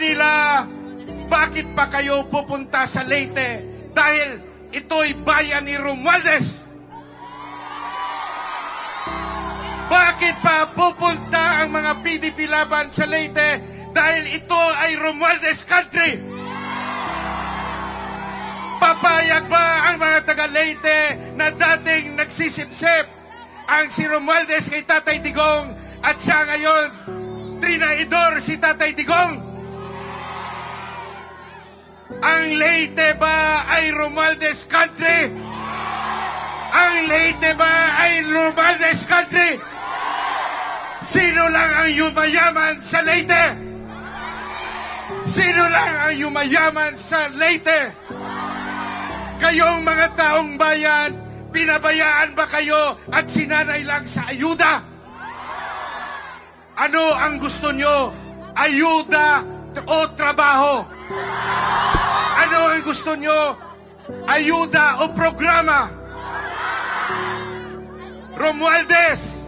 nila, bakit pa kayo pupunta sa Leyte? Dahil ito'y bayan ni Romualdez. Bakit pa pupunta ang mga PDP laban sa Leyte? Dahil ito ay Romualdez country. Papayag ba ang mga taga Leyte na dating nagsisipsip ang si Romualdez kay Tatay Digong at siya ngayon trinaidor si Tatay Digong? Ang Leyte ba ay Romualdez country? Ang Leyte ba ay Romualdez country? Sino lang ang yumayaman sa Leyte? Sino lang ang yumayaman sa Leyte? Kayong mga taong bayan, pinabayaan ba kayo at sinanay lang sa ayuda? Ano ang gusto nyo? Ayuda o trabaho? Ano ang gusto nyo? Ayuda o programa? Romualdez,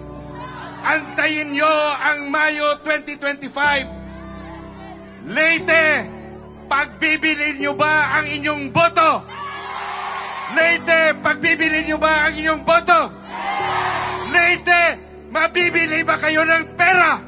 antayin nyo ang Mayo 2025. Leyte, pagbibilin nyo ba ang inyong boto? Leyte, pagbibilin nyo ba ang inyong boto? Leyte, mabibili ba kayo ng pera?